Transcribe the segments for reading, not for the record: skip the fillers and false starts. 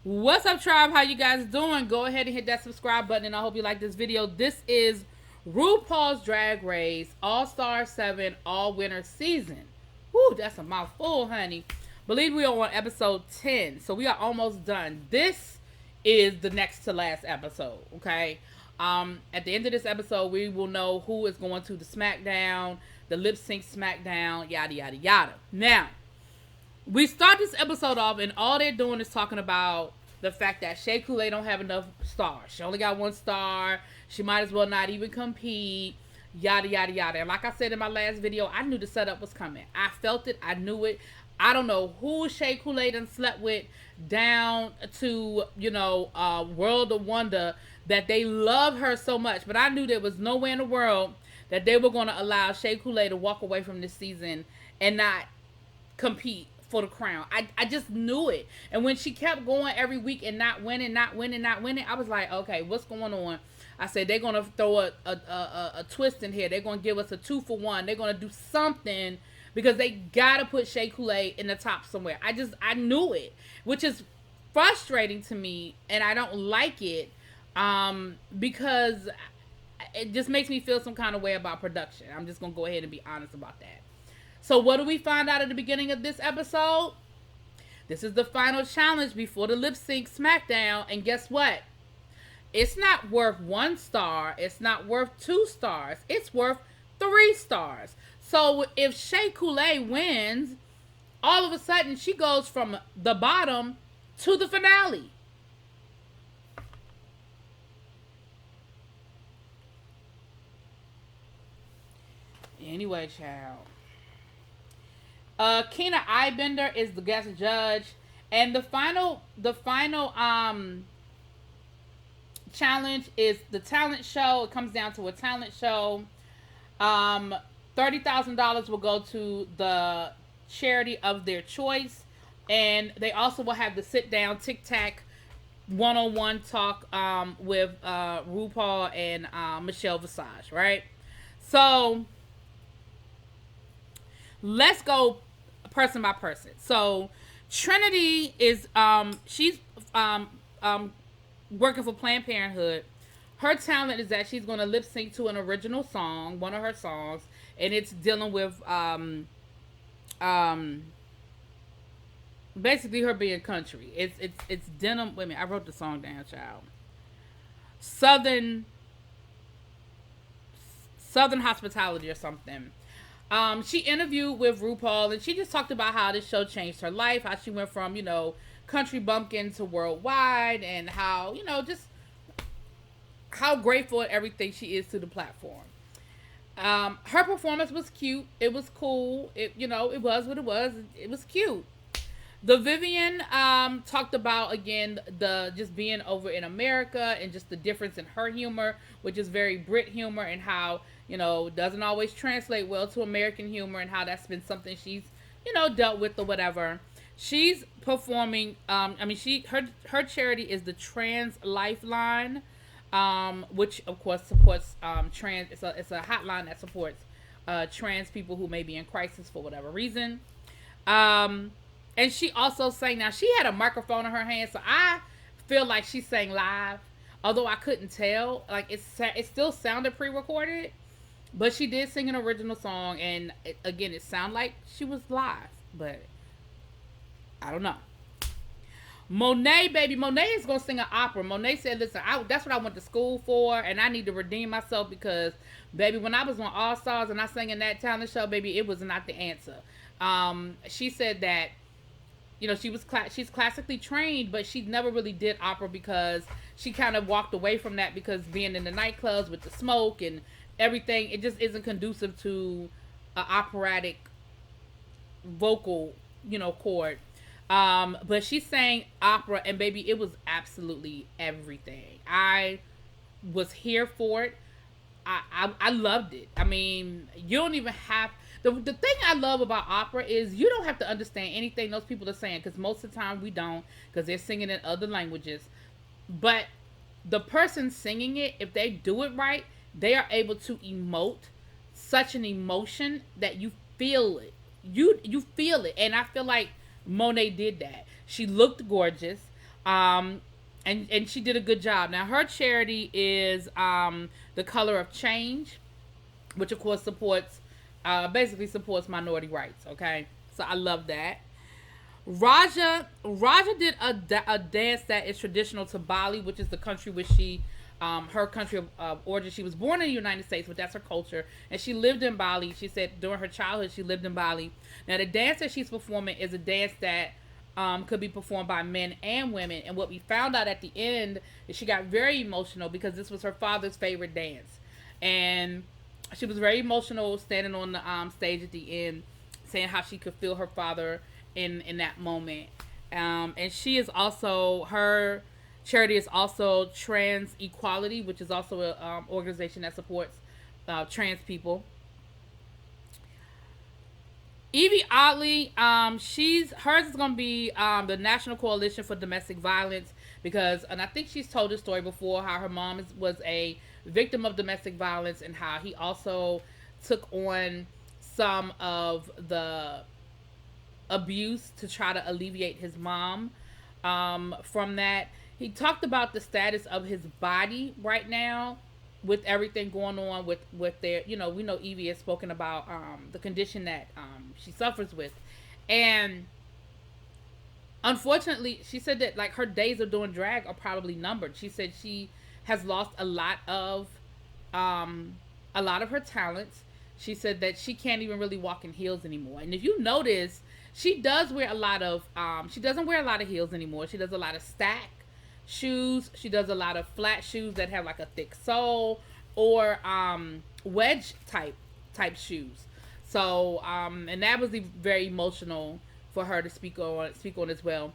What's up, tribe? How you guys doing? Go ahead and hit that subscribe button, and I hope you like this video. This is RuPaul's Drag Race All-Star 7 All-Winner Season. Woo, that's a mouthful, honey. Believe we are on episode 10, so we are almost done. This is the next to last episode, okay? At the end of this episode, we will know who is going to the Smackdown, the lip sync Smackdown, yada, yada, yada. Now, we start this episode off, and all they're doing is talking about the fact that Shea Coulee don't have enough stars. She only got 1 star. She might as well not even compete. Yada, yada, yada. And like I said in my last video, I knew the setup was coming. I felt it. I knew it. I don't know who Shea Coulee done slept with down to, World of Wonder, that they love her so much. But I knew there was no way in the world that they were going to allow Shea Coulee to walk away from this season and not compete for the crown. I just knew it. And when she kept going every week and not winning, I was like, okay, what's going on? I said, they're going to throw a twist in here. They're going to give us a 2-for-1. They're going to do something because they got to put Shea Coulee in the top somewhere. I knew it, which is frustrating to me, and I don't like it because it just makes me feel some kind of way about production. I'm just going to go ahead and be honest about that. So what do we find out at the beginning of this episode? This is the final challenge before the lip sync Smackdown. And guess what? It's not worth 1 star. It's not worth 2 stars. It's worth 3 stars. So if Shea Coulee wins, all of a sudden she goes from the bottom to the finale. Anyway, child. Keena Eyebender is the guest judge, and the final challenge is the talent show. It comes down to a talent show. $30,000 will go to the charity of their choice, and they also will have the sit down tic tac one-on-one talk with RuPaul and Michelle Visage, right? So let's go person by person. So Trinity is she's working for Planned Parenthood. Her talent is that she's going to lip sync to an original song, one of her songs, and it's dealing with basically her being country. It's denim. Wait a minute, I wrote the song down, child. Southern hospitality or something. She interviewed with RuPaul, and she just talked about how this show changed her life, how she went from, country bumpkin to worldwide, and how, just how grateful and everything she is to the platform. Her performance was cute. It was cool. It was what it was. It was cute. The Vivian talked about, again, the just being over in America and just the difference in her humor, which is very Brit humor, and how, doesn't always translate well to American humor, and how that's been something she's, dealt with or whatever. She's performing, her charity is the Trans Lifeline, which of course supports trans. It's a hotline that supports trans people who may be in crisis for whatever reason. And she also sang. Now she had a microphone in her hand, so I feel like she sang live, although I couldn't tell. Like it still sounded pre-recorded, but she did sing an original song, and it sounded like she was live, but I don't know. Monet is gonna sing an opera. Monet said, "Listen, that's what I went to school for, and I need to redeem myself because, baby, when I was on All Stars and I sang in that talent show, baby, it was not the answer." She said that, she's classically trained, but she never really did opera because she kind of walked away from that because being in the nightclubs with the smoke and everything, it just isn't conducive to an operatic vocal, chord. But she sang opera, and baby, it was absolutely everything. I was here for it. I loved it. I mean, you don't even have the thing I love about opera is you don't have to understand anything those people are saying, because most of the time we don't, because they're singing in other languages. But the person singing it, if they do it right, they are able to emote such an emotion that you feel it. You feel it, and I feel like Monet did that. She looked gorgeous. Um, and she did a good job. Now her charity is the Color of Change, which of course supports basically supports minority rights. Okay, so I love that. Raja did a dance that is traditional to Bali, which is the country which she her country of origin. She was born in the United States, but that's her culture, and she lived in Bali. She said during her childhood she lived in Bali. Now the dance that she's performing is a dance that could be performed by men and women. And what we found out at the end is she got very emotional because this was her father's favorite dance, and she was very emotional standing on the stage at the end, saying how she could feel her father in that moment. And she is also her charity is also Trans Equality, which is also a organization that supports trans people. Evie Oddly, she's hers is gonna be the National Coalition for Domestic Violence because, and I think she's told this story before, how her mom was a victim of domestic violence and how he also took on some of the abuse to try to alleviate his mom from that. He talked about the status of his body right now with everything going on with their, we know Evie has spoken about the condition that she suffers with, and unfortunately she said that like her days of doing drag are probably numbered. She said she has lost a lot of her talents. She said that she can't even really walk in heels anymore. And if you notice, she does wear a lot of she doesn't wear a lot of heels anymore. She does a lot of stack shoes. She does a lot of flat shoes that have like a thick sole, or wedge type shoes. So and that was very emotional for her to speak on as well.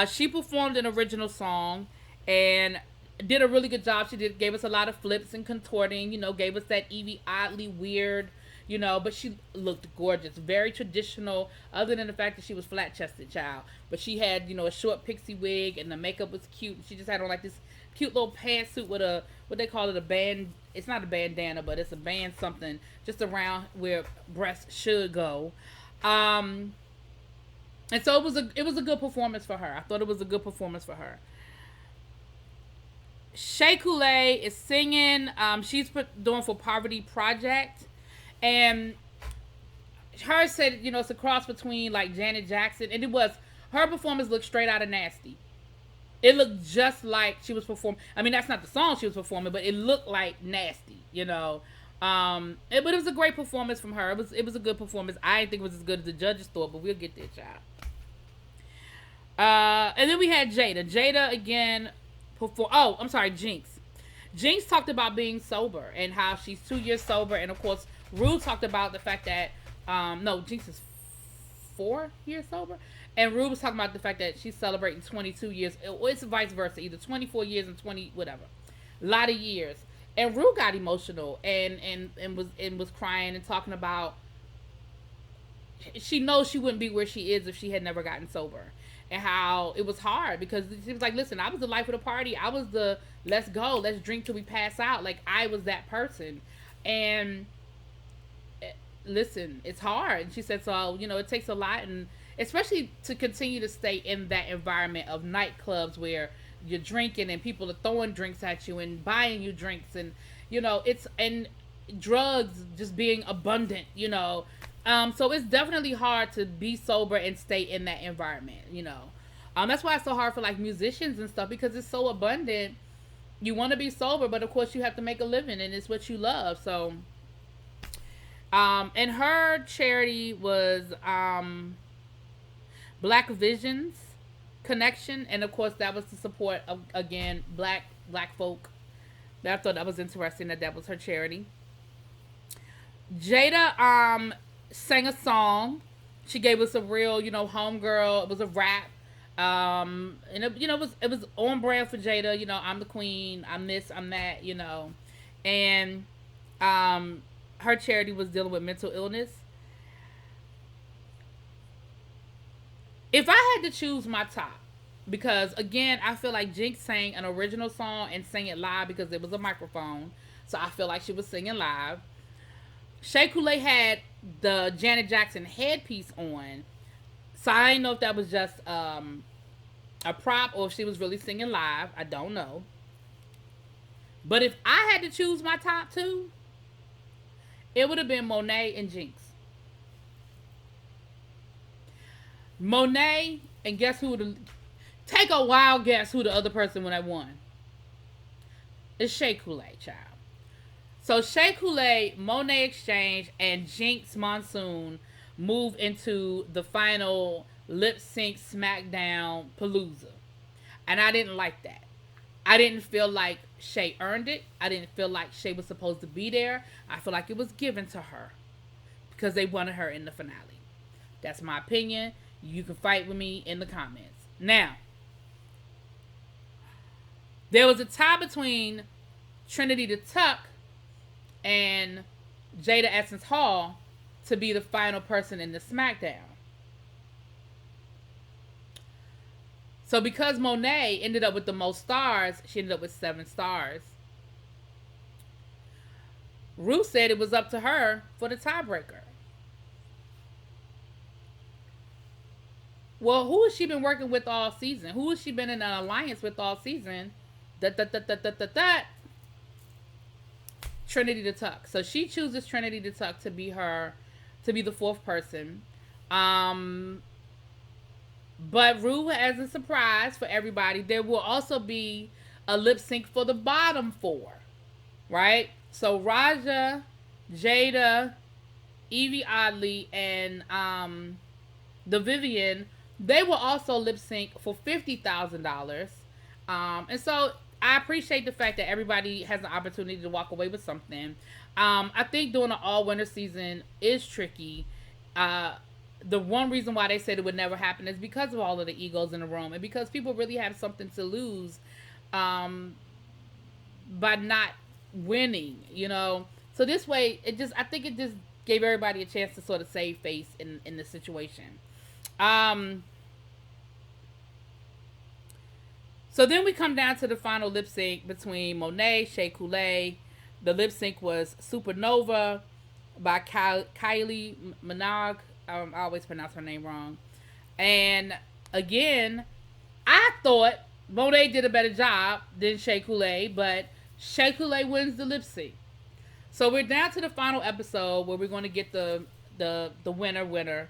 She performed an original song and did a really good job. She gave us a lot of flips and contorting, gave us that Evie Oddly weird, but she looked gorgeous, very traditional, other than the fact that she was flat chested, child. But she had, a short pixie wig, and the makeup was cute. She just had on like this cute little pantsuit with what they call it, a band. It's not a bandana, but it's a band something just around where breasts should go. And so it was a good performance for her. I thought it was a good performance for her. Shea Coulee is singing. She's doing for Poverty Project, and her said, it's a cross between like Janet Jackson, and her performance looked straight out of Nasty. It looked just like she was performing. I mean, that's not the song she was performing, but it looked like Nasty, but it was a great performance from her. It was a good performance. I didn't think it was as good as the judges thought, but we'll get there, child. And then we had Jada again. I'm sorry, Jinx. Jinx talked about being sober and how she's 2 years sober, and of course, Rue talked about the fact that Jinx is 4 years sober, and Rue was talking about the fact that she's celebrating 22 years. It's vice versa, either 24 years and 20 whatever, a lot of years. And Rue got emotional and was crying and talking about she knows she wouldn't be where she is if she had never gotten sober. And how it was hard because she was like, listen, I was the life of the party. I was the let's go, let's drink till we pass out. Like, I was that person. And listen, it's hard. And she said, so, it takes a lot. And especially to continue to stay in that environment of nightclubs where you're drinking and people are throwing drinks at you and buying you drinks. And, and drugs just being abundant, so it's definitely hard to be sober and stay in that environment, that's why it's so hard for like musicians and stuff, because it's so abundant. You want to be sober, but of course you have to make a living, and it's what you love. So and her charity was Black Visions Connection, and of course that was to support again black folk. I thought that was interesting that was her charity. Jada sang a song. She gave us a real, homegirl. It was a rap. And it was on brand for Jada. I'm the queen. I'm this. I'm that. And her charity was dealing with mental illness. If I had to choose my top, because again, I feel like Jinx sang an original song and sang it live because there was a microphone, so I feel like she was singing live. Shea Coulee had the Janet Jackson headpiece on, so I didn't know if that was just a prop or if she was really singing live. I don't know. But if I had to choose my top two, it would have been Monet and Jinx. Monet, and guess who would take a wild guess who the other person would have won? It's Shea Coulee, child. So Shea Coulee, Monet X Change, and Jinx Monsoon move into the final lip sync Smackdown Palooza. And I didn't like that. I didn't feel like Shea earned it. I didn't feel like Shea was supposed to be there. I feel like it was given to her because they wanted her in the finale. That's my opinion. You can fight with me in the comments. Now, there was a tie between Trinity the Tuck and Jada Essence Hall to be the final person in the Smackdown. So because Monet ended up with the most stars, she ended up with 7 stars. Ru said it was up to her for the tiebreaker. Well, who has she been working with all season? Who has she been in an alliance with all season? Trinity the Tuck. So she chooses Trinity the Tuck to be the 4th person. But Ru, as a surprise for everybody, there will also be a lip sync for the bottom 4. Right? So Raja, Jada, Evie Oddly, and the Vivian, they will also lip sync for $50,000. And so I appreciate the fact that everybody has an opportunity to walk away with something. I think doing an all-winter season is tricky. The one reason why they said it would never happen is because of all of the egos in the room and because people really have something to lose by not winning, you know. So this way, I think it just gave everybody a chance to sort of save face in the situation. So then we come down to the final lip sync between Monet, Shea Coulee. The lip sync was Supernova by Kylie Minogue. I always pronounce her name wrong. And again, I thought Monet did a better job than Shea Coulee, but Shea Coulee wins the lip sync. So we're down to the final episode where we're going to get the winner,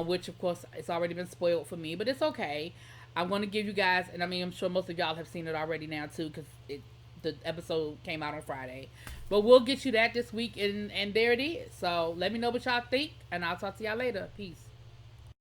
which of course it's already been spoiled for me, but it's okay. I'm going to give you guys, and I mean, I'm sure most of y'all have seen it already now too, because the episode came out on Friday. But we'll get you that this week, and there it is. So let me know what y'all think, and I'll talk to y'all later. Peace.